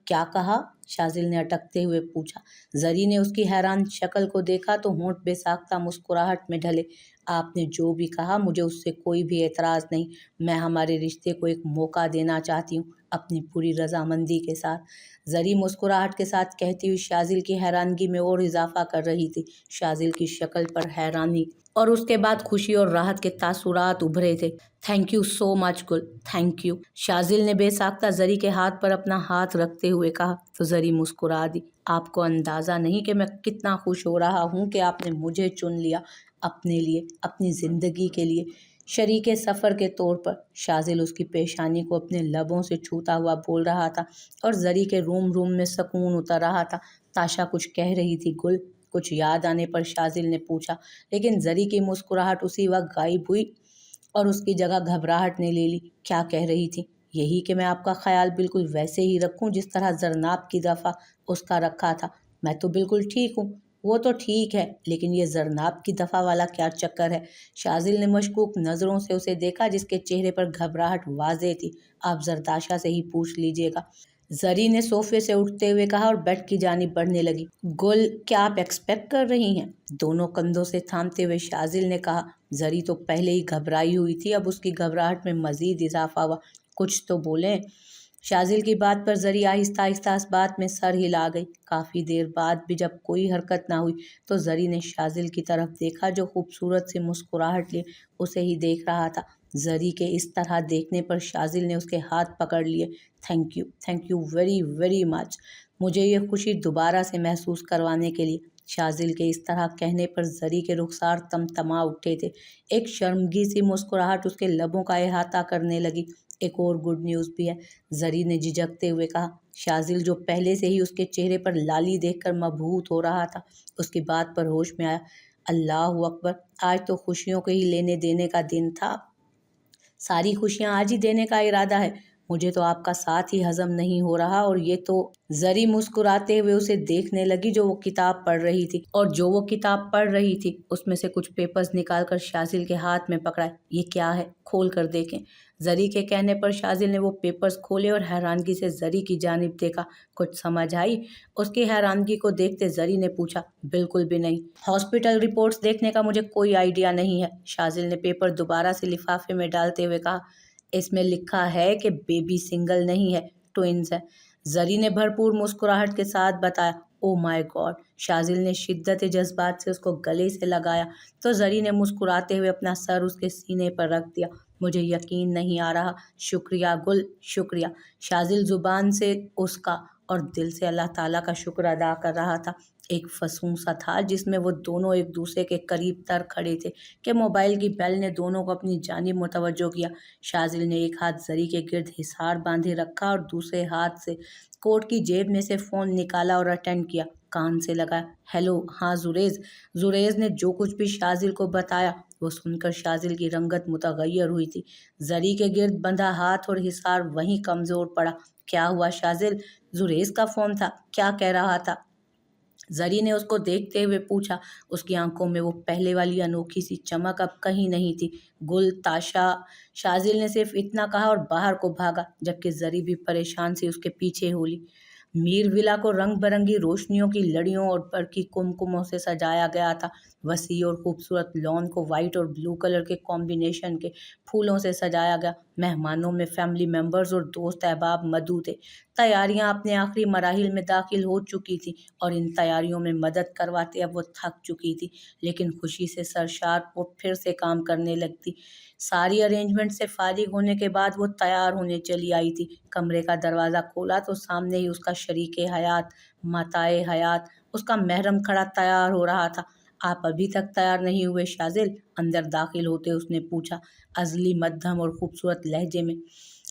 کیا کہا؟ شازل نے اٹکتے ہوئے پوچھا۔ زری نے اس کی حیران شکل کو دیکھا تو ہونٹ بے ساختہ مسکراہٹ میں ڈھلے۔ آپ نے جو بھی کہا مجھے اس سے کوئی بھی اعتراض نہیں۔ میں ہمارے رشتے کو ایک موقع دینا چاہتی ہوں، اپنی پوری رضامندی کے ساتھ۔ زری مسکراہٹ کے ساتھ کہتی ہوئی شازل کی حیرانگی میں اور اضافہ کر رہی تھی۔ شازل کی شکل پر حیرانی اور اس کے بعد خوشی اور راحت کے تاثرات ابھرے تھے۔ Thank you so much Gul, thank you, Shazal نے بے ساختہ زری کے ہاتھ پر اپنا ہاتھ رکھتے ہوئے کہا تو زری مسکرا دی۔ آپ کو اندازہ نہیں کہ میں کتنا خوش ہو رہا ہوں کہ آپ نے مجھے چن لیا، اپنے لیے، اپنی زندگی کے لیے، شریک سفر کے طور پر۔ شازل اس کی پیشانی کو اپنے لبوں سے چھوتا ہوا بول رہا تھا اور زری کے روم میں سکون اتر رہا تھا۔ تاشا کچھ کہہ رہی تھی گل؟ کچھ یاد آنے پر شازل نے پوچھا، لیکن زری کی مسکراہٹ اسی وقت غائب ہوئی اور اس کی جگہ گھبراہٹ نے لے لی۔ کیا کہہ رہی تھی؟ یہی کہ میں آپ کا خیال بالکل ویسے ہی رکھوں جس طرح زرناب کی دفعہ اس کا رکھا تھا۔ میں تو بالکل ٹھیک ہوں۔ وہ تو ٹھیک ہے، لیکن یہ زرناب کی دفعہ والا کیا چکر ہے؟ شازل نے مشکوک نظروں سے اسے دیکھا جس کے چہرے پر گھبراہٹ واضح تھی۔ آپ زرداشا سے ہی پوچھ لیجئے گا، زری نے صوفے سے اٹھتے ہوئے کہا اور بیڈ کی جانب بڑھنے لگی۔ گل، کیا آپ ایکسپیکٹ کر رہی ہیں؟ دونوں کندھوں سے تھامتے ہوئے شازل نے کہا۔ زری تو پہلے ہی گھبرائی ہوئی تھی، اب اس کی گھبراہٹ میں مزید اضافہ ہوا۔ کچھ تو بولیں۔ شازل کی بات پر زری آہستہ آہستہ اس بات میں سر ہلا گئی۔ کافی دیر بعد بھی جب کوئی حرکت نہ ہوئی تو زری نے شازل کی طرف دیکھا جو خوبصورت سی مسکراہٹ لیے اسے ہی دیکھ رہا تھا۔ زری کے اس طرح دیکھنے پر شازل نے اس کے ہاتھ پکڑ لیے۔ Thank you very very much, مجھے یہ خوشی دوبارہ سے محسوس کروانے کے لیے۔ شازل کے اس طرح کہنے پر زری کے رخسار تمتما اٹھے تھے۔ ایک شرمگی سی مسکراہٹ اس کے لبوں کا احاطہ کرنے لگی۔ ایک اور گڈ نیوز بھی ہے، زری نے جھجکتے ہوئے کہا۔ شازل جو پہلے سے ہی اس کے چہرے پر لالی دیکھ کر مبہوت ہو رہا تھا، اس کی بات پر ہوش میں آیا۔ اللہ اکبر، آج تو خوشیوں کے ہی لینے دینے کا دن تھا۔ ساری خوشیاں آج ہی دینے کا ارادہ ہے؟ مجھے تو آپ کا ساتھ ہی ہضم نہیں ہو رہا۔ اور یہ تو، زری مسکراتے ہوئے اسے دیکھنے لگی جو وہ کتاب پڑھ رہی تھی، اور جو وہ کتاب پڑھ رہی تھی اس میں سے کچھ پیپرز نکال کر شازل کے ہاتھ میں پکڑائے۔ یہ کیا ہے؟ کھول کر دیکھیں۔ زری کے کہنے پر شازل نے وہ پیپرز کھولے اور حیرانگی سے زری کی جانب دیکھا۔ کچھ سمجھ آئی؟ اس کی حیرانگی کو دیکھتے زری نے پوچھا۔ بالکل بھی نہیں، ہاسپٹل رپورٹس دیکھنے کا مجھے کوئی آئیڈیا نہیں ہے، شازل نے پیپر دوبارہ سے لفافے میں ڈالتے ہوئے کہا۔ اس میں لکھا ہے کہ بیبی سنگل نہیں ہے، ٹوئنز ہے، زری نے بھرپور مسکراہٹ کے ساتھ بتایا۔ او مائی گاڈ، شازل نے شدت جذبات سے اس کو گلے سے لگایا تو زری نے مسکراتے ہوئے اپنا سر اس کے سینے پر رکھ دیا۔ مجھے یقین نہیں آ رہا۔ شکریہ گل، شکریہ، شازل زبان سے اس کا اور دل سے اللہ تعالیٰ کا شکر ادا کر رہا تھا۔ ایک فسون سا تھا جس میں وہ دونوں ایک دوسرے کے قریب تر کھڑے تھے کہ موبائل کی بیل نے دونوں کو اپنی جانب متوجہ کیا۔ شازل نے ایک ہاتھ زری کے گرد حصار باندھے رکھا اور دوسرے ہاتھ سے کوٹ کی جیب میں سے فون نکالا اور اٹینڈ کیا، کان سے لگایا۔ ہیلو، ہاں زریز۔ زریز نے جو کچھ بھی شازل کو بتایا وہ سن کر شازل کی رنگت متغیر ہوئی تھی۔ زری کے گرد بندھا ہاتھ اور حصار وہیں کمزور پڑا۔ کیا ہوا شازل؟ زریز کا فون تھا، کیا کہہ رہا تھا؟ زری نے اس کو دیکھتے ہوئے پوچھا۔ اس کی آنکھوں میں وہ پہلے والی انوکھی سی چمک اب کہیں نہیں تھی۔ گل، تاشا، شازل نے صرف اتنا کہا اور باہر کو بھاگا، جبکہ زری بھی پریشان سی اس کے پیچھے ہو لی۔ میر ولا کو رنگ برنگی روشنیوں کی لڑیوں اور برقی کمکموں سے سجایا گیا تھا۔ وسیع اور خوبصورت لان کو وائٹ اور بلو کلر کے کمبینیشن کے پھولوں سے سجایا گیا۔ مہمانوں میں فیملی ممبرز اور دوست احباب مدعو تھے۔ تیاریاں اپنے آخری مراحل میں داخل ہو چکی تھیں اور ان تیاریوں میں مدد کرواتے اب وہ تھک چکی تھی، لیکن خوشی سے سرشار وہ پھر سے کام کرنے لگتی۔ ساری ارینجمنٹ سے فارغ ہونے کے بعد وہ تیار ہونے چلی آئی تھی۔ کمرے کا دروازہ کھولا تو سامنے ہی اس کا شریک حیات، متاع حیات، اس کا محرم کھڑا تیار ہو رہا تھا۔ آپ ابھی تک تیار نہیں ہوئے شازل؟ اندر داخل ہوتے اس نے پوچھا، عزلی، مدھم اور خوبصورت لہجے میں۔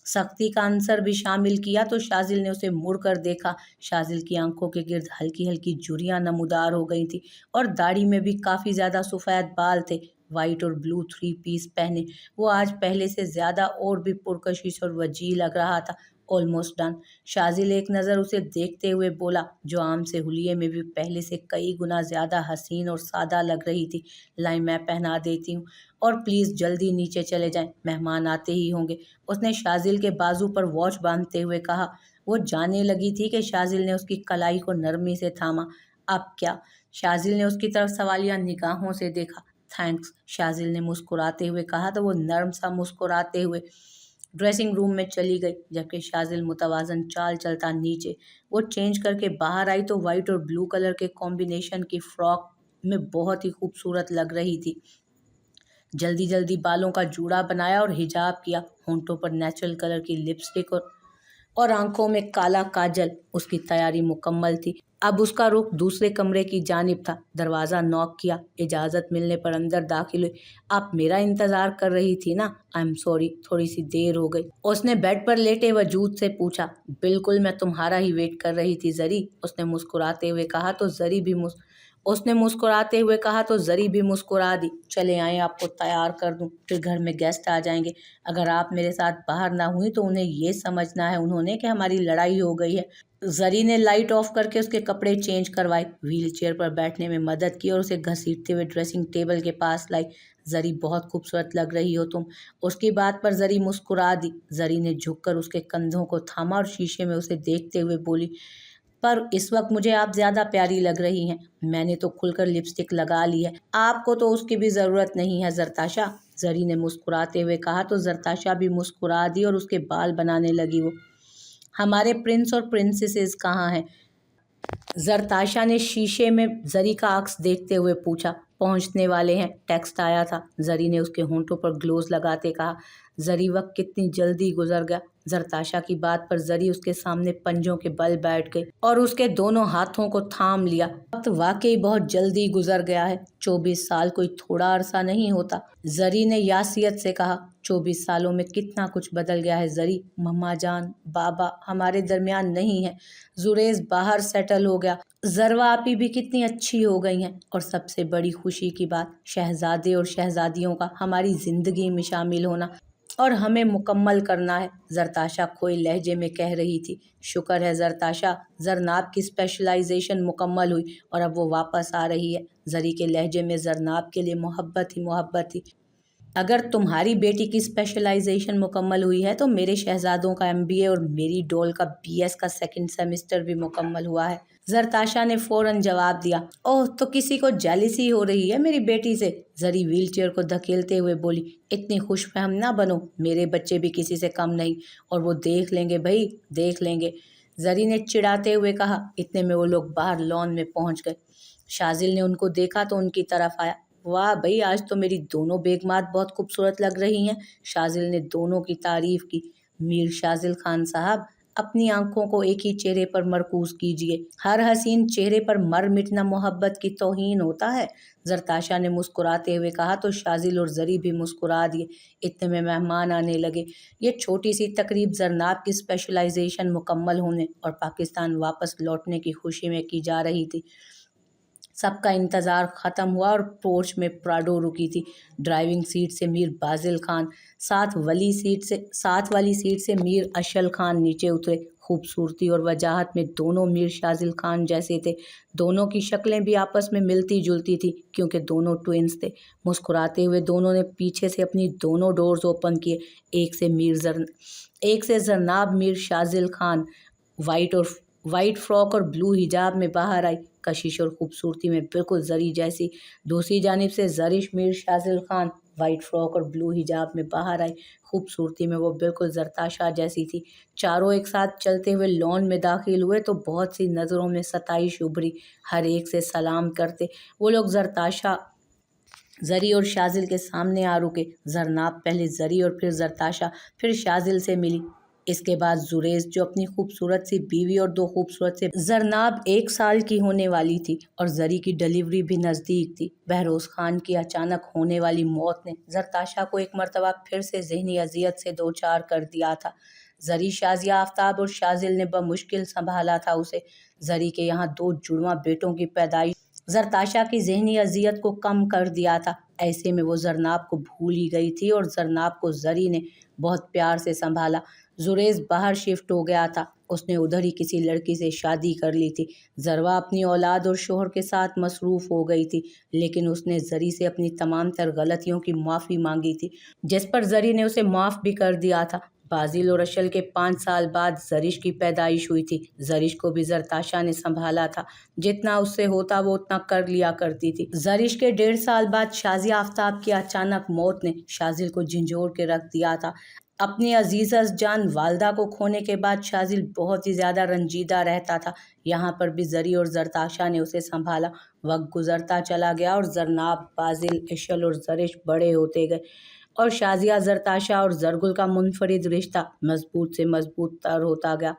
سختی کا عنصر بھی شامل کیا تو شازل نے اسے مڑ کر دیکھا۔ شازل کی آنکھوں کے گرد ہلکی ہلکی جھریاں نمودار ہو گئی تھیں اور داڑھی میں بھی کافی زیادہ سفید بال تھے۔ वाइट और ब्लू 3 पीस पहने वो आज पहले से ज़्यादा और भी पुरकशिश और वजीह लग रहा था। Almost done. शाजिल एक नज़र उसे देखते हुए बोला, जो आम से हुलिये में भी पहले से कई गुना ज़्यादा हसीन और सादा लग रही थी। लाई मैं पहना देती हूँ, और प्लीज़ जल्दी नीचे चले जाएं, मेहमान आते ही होंगे। उसने शाजिल के बाजू पर वॉच बांधते हुए कहा। वो जाने लगी थी कि शाजिल ने उसकी कलाई को नरमी से थामा। अब क्या? शाजिल ने उसकी तरफ सवालिया निगाहों से देखा। थैंक्स, शाजिल ने मुस्कुराते हुए कहा तो वो नर्म सा मुस्कुराते हुए ड्रेसिंग रूम में चली गई, जबकि शाजिल मुतवाजन चाल चलता नीचे। वो चेंज करके बाहर आई तो वाइट और ब्लू कलर के कॉम्बिनेशन की फ्रॉक में बहुत ही खूबसूरत लग रही थी। जल्दी जल्दी बालों का जूड़ा बनाया और हिजाब किया। होंठों पर नेचुरल कलर की लिपस्टिक और आंखों में काला काजल। उसकी तैयारी मुकम्मल थी। अब उसका रुख दूसरे कमरे की जानिब था। दरवाज़ा नॉक किया। इजाज़त मिलने पर अंदर दाखिल हुई। आप मेरा इंतज़ार कर रही थी ना? आई एम सॉरी, थोड़ी सी देर हो गई, उसने बेड पर लेटे वजूद से पूछा। बिल्कुल, मैं तुम्हारा ही वेट कर रही थी ज़री, उसने मुस्कुराते हुए कहा तो ज़री भी मुस्कुरा दी। चले आए, आपको तैयार कर दूं, फिर घर में गेस्ट आ जाएंगे। अगर आप मेरे साथ बाहर ना हुई तो उन्हें ये समझना है उन्होंने कि हमारी लड़ाई हो गई है। ज़री ने लाइट ऑफ करके उसके कपड़े चेंज करवाए, व्हील चेयर पर बैठने में मदद की और उसे घसीटते हुए ड्रेसिंग टेबल के पास लाई। ज़री, बहुत खूबसूरत लग रही हो तुम। उसकी बात पर ज़री मुस्कुरा दी। ज़री ने झुककर उसके कंधों को थामा और शीशे में उसे देखते हुए बोली, पर इस वक्त मुझे आप ज़्यादा प्यारी लग रही हैं। मैंने तो खुलकर लिपस्टिक लगा ली है, आपको तो उसकी भी ज़रूरत नहीं है ज़रताशा, ज़री ने मुस्कुराते हुए कहा तो ज़रताशा भी मुस्कुरा दी और उसके बाल बनाने लगी। वो, हमारे प्रिंस और प्रिंसेसेस कहाँ हैं? ज़रताशा ने शीशे में ज़री का अक्स देखते हुए पूछा। पहुंचने वाले हैं, टेक्स्ट आया था, ज़री ने उसके होंठों पर ग्लोज लगाते कहा। ज़री, वक्त कितनी जल्दी गुजर गया। ज़रताशा की बात पर ज़री उसके सामने पंजों के बल बैठ गई और उसके दोनों हाथों को थाम लिया। वक्त वाकई बहुत जल्दी गुजर गया है। 24 साल कोई थोड़ा अरसा नहीं होता, ज़री ने यासियत से कहा। 24 सालों में कितना कुछ बदल गया है ज़री। मम्मा जान, बाबा हमारे दरमियान नहीं है। जुरेज बाहर सेटल हो गया। ज़रवा आपी भी कितनी अच्छी हो गई हैं, और सबसे बड़ी खुशी की बात, शहजादे और शहजादियों का हमारी ज़िंदगी में शामिल होना और हमें मुकम्मल करना है, ज़रताशा खोए लहजे में कह रही थी। शुक्र है ज़रताशा, ज़रनाब की स्पेशलाइजेशन मुकम्मल हुई और अब वो वापस आ रही है। ज़री के लहजे में ज़रनाब के लिए मोहब्बत ही मोहब्बत थी। अगर तुम्हारी बेटी की स्पेशलाइजेशन मुकम्मल हुई है तो मेरे शहजादों का एमबीए और मेरी डॉल का बीएस का सेकंड सेमेस्टर भी मुकम्मल हुआ है। ज़रताशा ने फौरन जवाब दिया। ओह, तो किसी को जेलिसी हो रही है मेरी बेटी से? ज़री व्हीलचेयर को धकेलते हुए बोली। इतनी खुशफहम ना बनो, मेरे बच्चे भी किसी से कम नहीं, और वो देख लेंगे भाई, देख लेंगे, ज़री ने चिढ़ाते हुए कहा। इतने में वो लोग बाहर लॉन में पहुंच गए। शाजिल ने उनको देखा तो उनकी तरफ आया। वाह भाई, आज तो मेरी दोनों बेगमात बहुत खूबसूरत लग रही हैं, शाजिल ने दोनों की तारीफ की। मीर शाजिल खान साहब, अपनी आंखों को एक ही चेहरे पर मरकूज कीजिए, हर हसीन चेहरे पर मर मिटना मोहब्बत की तौहीन होता है, ज़रताशा ने मुस्कुराते हुए कहा तो शाजिल और ज़री भी मुस्कुरा दिए। इतने में मेहमान आने लगे। ये छोटी सी तकरीब जरनाब की स्पेशलाइजेशन मुकम्मल होने और पाकिस्तान वापस लौटने की खुशी में की जा रही थी। सबका इंतज़ार ख़त्म हुआ और पोर्च में प्राडो रुकी थी। ड्राइविंग सीट से मीर बाजिल खान, साथ वाली सीट से मीर अशल खान नीचे उतरे। खूबसूरती और वजाहत में दोनों मीर शाजिल खान जैसे थे। दोनों की शक्लें भी आपस में मिलती जुलती थी क्योंकि दोनों ट्विंस थे। मुस्कुराते हुए दोनों ने पीछे से अपनी दोनों डोर्स ओपन किए। एक से जरनाब मीर शाजिल खान वाइट फ्रॉक और ब्लू हिजाब में बाहर आई, कशिश और खूबसूरती में बिल्कुल ज़री जैसी। दूसरी जानिब से ज़रिश मीर शाजिल खान वाइट फ्रॉक और ब्लू हिजाब में बाहर आई, खूबसूरती में वो बिल्कुल ज़रताशा जैसी थी। चारों एक साथ चलते हुए लॉन में दाखिल हुए तो बहुत सी नज़रों में सताइश उभरी। हर एक से सलाम करते वो लोग ज़रताशा, ज़री और शाजिल के सामने आ रुके। जरनाब पहले ज़री और फिर ज़रताशा, फिर शाजिल से मिली। इसके बाद जुरेज, जो अपनी खूबसूरत सी बीवी और दो खूबसूरत से, जरनाब 1 साल की होने वाली थी और ज़री की डिलीवरी भी नज़दीक थी। बहरोज़ खान की अचानक होने वाली मौत ने ज़रताशा को एक मरतबा फिर से ज़हनी अजियत से दो चार कर दिया था। ज़री, शाजिया आफ्ताब और शाजिल ने बमुश्किल संभाला था उसे। ज़री के यहाँ 2 जुड़वां बेटों की पैदाइश जरताशा की ज़हनी अज़ियत को कम कर दिया था। ऐसे में वो ज़रनाब को भूल ही गई थी और ज़रनाब को ज़री ने बहुत प्यार से संभाला। जुरेज़ बाहर शिफ्ट हो गया था, उसने उधर ही किसी लड़की से शादी कर ली थी। ज़रवा अपनी औलाद और शोहर के साथ मसरूफ़ हो गई थी, लेकिन उसने ज़री से अपनी तमाम तर गलतियों की माफ़ी मांगी थी, जिस पर ज़री ने उसे माफ़ भी कर दिया था। बाज़िल और अशल के 5 साल बाद ज़रिश की पैदाइश हुई थी। ज़रिश को भी ज़रताशा ने संभाला था। जितना उससे होता वो उतना कर लिया करती थी। ज़रिश के 1.5 साल बाद शाज़िया आफ्ताब की अचानक मौत ने शाज़िल को झंझोड़ के रख दिया था। अपनी अजीज़ जान वालदा को खोने के बाद शाज़िल बहुत ही ज़्यादा रंजीदा रहता था। यहाँ पर भी ज़री और ज़रताशा ने उसे संभाला। वक्त गुजरता चला गया और ज़रनाब, बाज़िल, इशल और ज़रिश बड़े होते गए और शाज़िया, ज़रताशा और ज़रगुल का मुनफरिद रिश्ता मजबूत से मजबूत तर होता गया।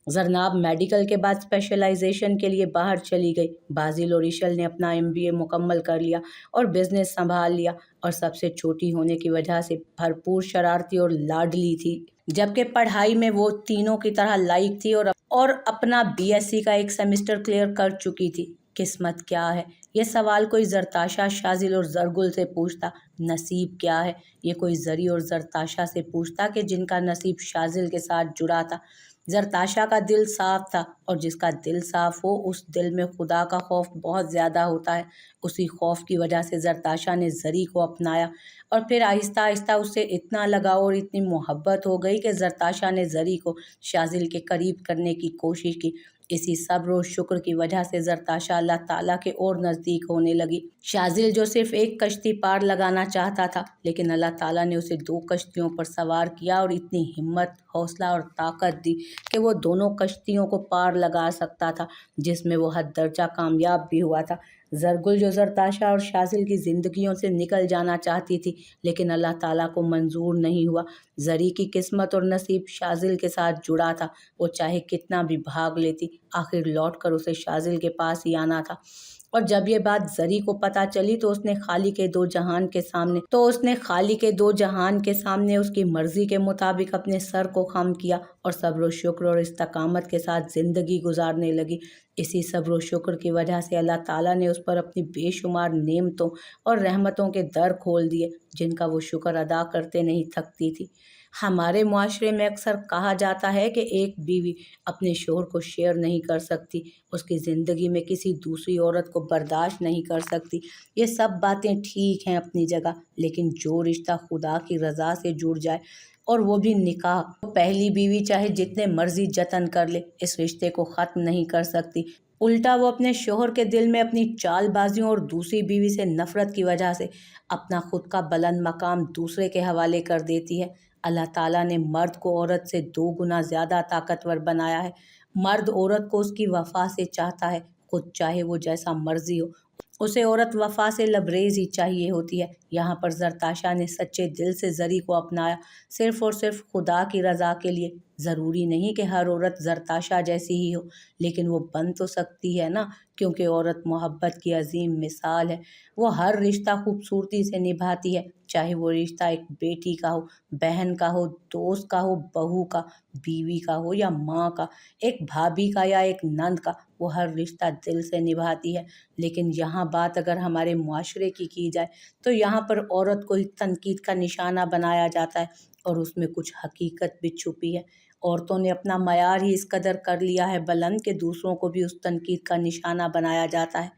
ज़रनाब मेडिकल के बाद स्पेशलाइजेशन के लिए बाहर चली गई। बाज़िल और इशल ने अपना MBA मुकम्मल कर लिया और बिजनेस संभाल लिया, और सबसे छोटी होने की वजह से भरपूर शरारती और लाडली थी, जबकि पढ़ाई में वो तीनों की तरह लायक थी और अपना BSc का एक सेमेस्टर क्लियर कर चुकी थी। किस्मत क्या है, ये सवाल कोई ज़रताशा, शाज़िल और ज़रगुल से पूछता। नसीब क्या है, ये कोई ज़री और ज़रताशा से पूछता कि जिनका नसीब शाज़िल के साथ जुड़ा था। ज़रताशा का दिल साफ था, और जिसका दिल साफ हो उस दिल में खुदा का खौफ बहुत ज़्यादा होता है। उसी खौफ की वजह से ज़रताशा ने ज़री को अपनाया, और फिर आहिस्ता आहिस्ता उससे इतना लगाव और इतनी मोहब्बत हो गई कि ज़रताशा ने ज़री को शाज़िल के करीब करने की कोशिश की। इसी सब्र और शुक्र की वजह से ज़रताशा अल्लाह ताला के और नज़दीक होने लगी। शाज़िल जो सिर्फ एक कश्ती पार लगाना चाहता था, लेकिन अल्लाह ताला ने उसे 2 कश्तियों पर सवार किया और इतनी हिम्मत, हौसला और ताकत दी कि वो दोनों कश्तियों को पार लगा सकता था, जिसमें वो हद दर्जा कामयाब भी हुआ था। ज़रगुल जो ज़रताशा और शाज़िल की ज़िंदगियों से निकल जाना चाहती थी, लेकिन अल्लाह ताला को मंजूर नहीं हुआ। ज़री की किस्मत और नसीब शाज़िल के साथ जुड़ा था। वो चाहे कितना भी भाग लेती, आखिर लौट कर उसे शाज़िल के पास ही आना था। और जब ये बात ज़री को पता चली तो उसने खाली के दो जहान के सामने उसकी मर्ज़ी के मुताबिक अपने सर को खम किया और सब्र व शुक्र और इस्तकामत के साथ ज़िंदगी गुजारने लगी। इसी सब्र व शुक्र की वजह से अल्लाह ताला ने उस पर अपनी बेशुमार नेमतों और रहमतों के दर खोल दिए, जिनका वो शुक्र अदा करते नहीं थकती थी। हमारे मुआशरे में अक्सर कहा जाता है कि एक बीवी अपने शोहर को शेयर नहीं कर सकती, उसकी ज़िंदगी में किसी दूसरी औरत को बर्दाश्त नहीं कर सकती। ये सब बातें ठीक हैं अपनी जगह, लेकिन जो रिश्ता खुदा की रज़ा से जुड़ जाए, और वो भी निकाह, तो पहली बीवी चाहे जितने मर्जी जतन कर ले, इस रिश्ते को ख़त्म नहीं कर सकती। उल्टा वो अपने शोहर के दिल में अपनी चालबाजियों और दूसरी बीवी से नफ़रत की वजह से अपना खुद का बुलंद मकाम दूसरे के हवाले कर देती है। अल्लाह ताला ने मर्द को औरत से 2 गुना ज़्यादा ताकतवर बनाया है। मर्द औरत को उसकी वफ़ा से चाहता है, खुद चाहे वो जैसा मर्ज़ी हो, उसे औरत वफ़ा से लबरेज़ ही चाहिए होती है। यहाँ पर ज़रताशा ने सच्चे दिल से ज़री को अपनाया, सिर्फ़ और सिर्फ खुदा की रज़ा के लिए। ज़रूरी नहीं कि हर औरत ज़रताशा जैसी ही हो, लेकिन वो बन तो सकती है ना, क्योंकि औरत मोहब्बत की अजीम मिसाल है। वो हर रिश्ता खूबसूरती से निभाती है, चाहे वो रिश्ता एक बेटी का हो, बहन का हो, दोस्त का हो, बहू का, बीवी का हो या माँ का, एक भाभी का या एक नंद का। वो हर रिश्ता दिल से निभाती है। लेकिन यहाँ बात अगर हमारे मुआशरे की जाए, तो यहाँ पर औरत को ही तनकीद का निशाना बनाया जाता है, और उसमें कुछ हकीकत भी छुपी है। औरतों ने अपना मयार ही इस कदर कर लिया है बुलंद कि दूसरों को भी उस तनकीद का निशाना बनाया जाता है।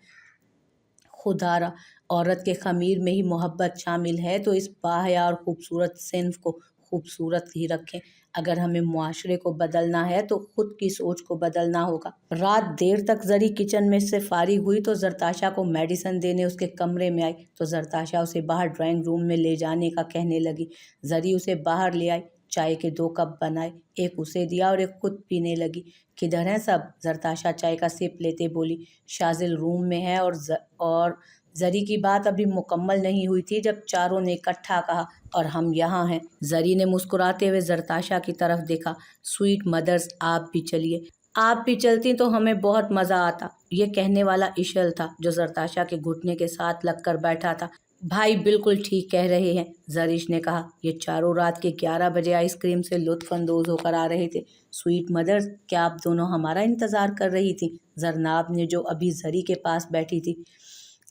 खुदारा, औरत के ख़मीर में ही मोहब्बत शामिल है, तो इस बाहया और ख़ूबसूरत सिन्फ़ को खूबसूरत ही रखें। अगर हमें मुआशरे को बदलना है तो ख़ुद की सोच को बदलना होगा। रात देर तक ज़री किचन में से फारिग हुई तो ज़रताशा को मेडिसिन देने उसके कमरे में आई, तो ज़रताशा उसे बाहर ड्राइंग रूम में ले जाने का कहने लगी। ज़री उसे बाहर ले आई, चाय के 2 कप बनाए, एक उसे दिया और एक खुद पीने लगी। किधर हैं सब? ज़रताशा चाय का सिप लेते बोली। शाज़िल रूम में है, और ज़री की बात अभी मुकम्मल नहीं हुई थी जब चारों ने इकट्ठा कहा, और हम यहाँ हैं। ज़री ने मुस्कुराते हुए ज़रताशा की तरफ देखा। स्वीट मदर्स, आप भी चलिए। आप भी चलती तो हमें बहुत मज़ा आता। ये कहने वाला इशल था, जो ज़रताशा के घुटने के साथ लग कर बैठा था। भाई बिल्कुल ठीक कह रहे हैं, जरीश ने कहा। ये चारों रात के 11 बजे आइसक्रीम से लुत्फ अंदोज होकर आ रहे थे। स्वीट मदर्स, क्या आप दोनों हमारा इंतज़ार कर रही थी? जरनाब ने, जो अभी जरी के पास बैठी थी,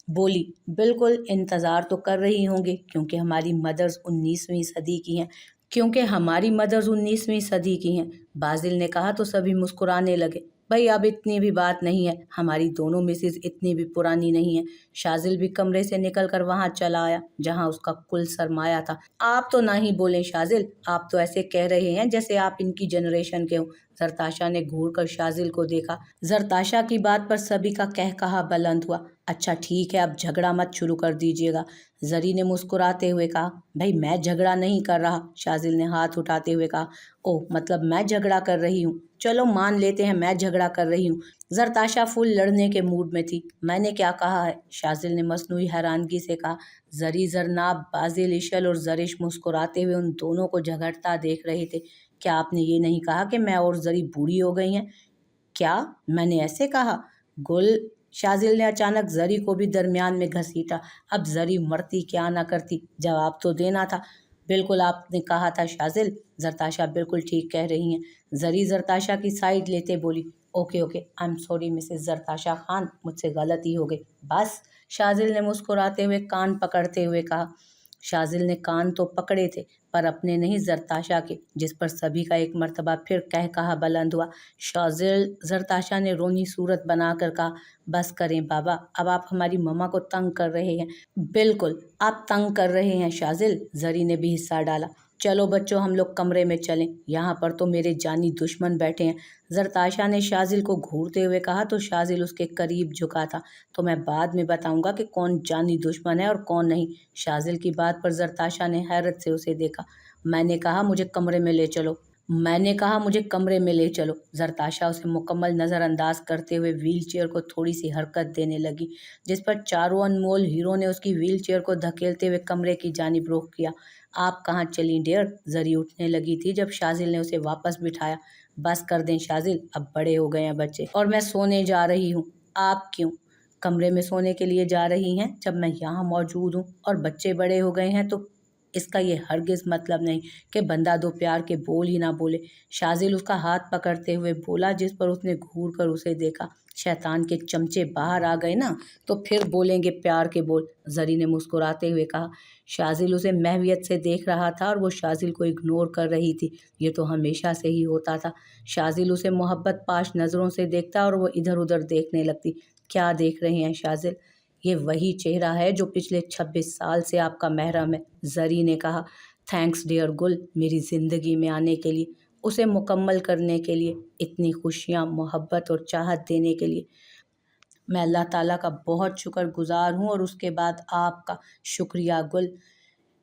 बोली। बिल्कुल इंतज़ार तो कर रही होंगी, क्योंकि हमारी मदर्स 19वीं सदी की हैं। बाजिल ने कहा तो सभी मुस्कुराने लगे। भाई अब इतनी भी बात नहीं है, हमारी दोनों मिसेज इतनी भी पुरानी नहीं है। शाजिल भी कमरे से निकल कर वहां चला आया जहां उसका कुल सरमाया था। आप तो ना ही बोलें शाजिल, आप तो ऐसे कह रहे हैं जैसे आप इनकी जनरेशन के हो। जरताशा ने घूर कर शाजिल को देखा। जरताशा की बात पर सभी का कहकहा बुलंद हुआ। अच्छा ठीक है, अब झगड़ा मत शुरू कर दीजिएगा, जरी ने मुस्कुराते हुए कहा। भाई मैं झगड़ा नहीं कर रहा, शाजिल ने हाथ उठाते हुए कहा। ओह मतलब मैं झगड़ा कर रही हूँ, चलो मान लेते हैं मैं झगड़ा कर रही हूँ। जरताशा फुल लड़ने के मूड में थी। मैंने क्या कहा है? शाजिल ने मसनूई हैरानगी से कहा। जरी, जरनाब, बाजिल, इशल और जरिश मुस्कुराते हुए उन दोनों को झगड़ता देख रहे थे। क्या आपने ये नहीं कहा कि मैं और जरी बूढ़ी हो गई हैं? क्या मैंने ऐसे कहा? गुल, शाजिल ने अचानक जरी को भी दरमियान में घसीटा। अब जरी मरती क्या ना करती, जवाब तो देना था। बिल्कुल आपने कहा था शाजिल, जरताशा बिल्कुल ठीक कह रही हैं। जरी जरताशा की साइड लेते बोली। Okay okay, I am sorry Mrs Zartasha Khan, मुझसे गलती हो गई। बस, शाजिल ने मुस्कुराते हुए कान पकड़ते हुए कहा। शाजिल ने कान तो पकड़े थे, पर अपने नहीं, जरताशा के, जिस पर सभी का एक मर्तबा फिर कहा बुलंद हुआ। शाजिल, जरताशा ने रोनी सूरत बनाकर कहा। बस करें बाबा, अब आप हमारी मम्मा को तंग कर रहे हैं। बिल्कुल आप तंग कर रहे हैं शाजिल, जरी ने भी हिस्सा डाला। चलो बच्चों, हम लोग कमरे में चलें, यहाँ पर तो मेरे जानी दुश्मन बैठे हैं। जरताशा ने शाजिल को घूरते हुए कहा तो शाजिल उसके करीब झुका था। तो मैं बाद में बताऊंगा कि कौन जानी दुश्मन है और कौन नहीं। शाजिल की बात पर जरताशा ने हैरत से उसे देखा। मैंने कहा मुझे कमरे में ले चलो, मैंने कहा मुझे कमरे में ले चलो। जरताशा उसे मुकम्मल नज़रअंदाज करते हुए व्हील चेयर को थोड़ी सी हरकत देने लगी, जिस पर चारों अनमोल हीरो ने उसकी व्हील चेयर को धकेलते हुए कमरे की जानिब रुख किया। आप कहाँ चली डियर? जरी उठने लगी थी जब शाजिल ने उसे वापस बिठाया। बस कर दें शाजिल, अब बड़े हो गए हैं बच्चे और मैं सोने जा रही हूँ। आप क्यों कमरे में सोने के लिए जा रही हैं जब मैं यहाँ मौजूद हूँ? और बच्चे बड़े हो गए हैं तो इसका ये हरगिज़ मतलब नहीं कि बंदा दो प्यार के बोल ही ना बोले। शाजिल उसका हाथ पकड़ते हुए बोला, जिस पर उसने घूर कर उसे देखा। शैतान के चमचे बाहर आ गए ना, तो फिर बोलेंगे प्यार के बोल, जरी ने मुस्कुराते हुए कहा। शाजिल उसे महवियत से देख रहा था और वो शाजिल को इग्नोर कर रही थी। ये तो हमेशा से ही होता था। शाजिल उसे मोहब्बत पाश नज़रों से देखता और वो इधर उधर देखने लगती। क्या देख रहे हैं शाजिल? ये वही चेहरा है जो पिछले 26 साल से आपका महरम है, जरी ने कहा। थैंक्स डियर गुल, मेरी ज़िंदगी में आने के लिए, उसे मुकम्मल करने के लिए, इतनी खुशियाँ, मोहब्बत और चाहत देने के लिए। मैं अल्लाह ताला का बहुत शुक्रगुजार हूँ और उसके बाद आपका। शुक्रिया गुल,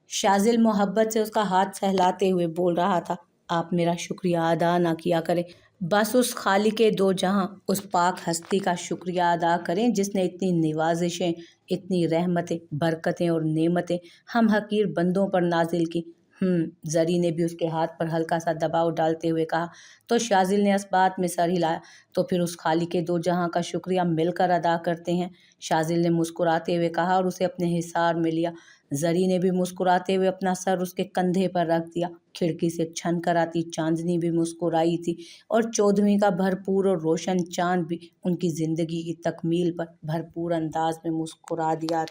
शाजिल मोहब्बत से उसका हाथ सहलाते हुए बोल रहा था। आप मेरा शुक्रिया अदा ना किया करें, बस उस खालिके दो जहां, उस पाक हस्ती का शुक्रिया अदा करें जिसने इतनी निवाजिशें, इतनी रहमतें, बरकतें और नेमतें हम हकीर बंदों पर नाजिल की। जरी ने भी उसके हाथ पर हल्का सा दबाव डालते हुए कहा। तो शाजिल ने इस बात में सर हिलाया। तो फिर उस खालिके दो जहां का शुक्रिया मिलकर अदा करते हैं, शाजिल ने मुस्कुराते हुए कहा और उसे अपने हिसार में लिया। जरी ने भी मुस्कुराते हुए अपना सर उसके कंधे पर रख दिया। खिड़की से छन कर आती चांदनी भी मुस्कुराई थी और 14वीं का भरपूर और रोशन चांद भी उनकी जिंदगी की तकमील पर भरपूर अंदाज में मुस्कुरा दिया था।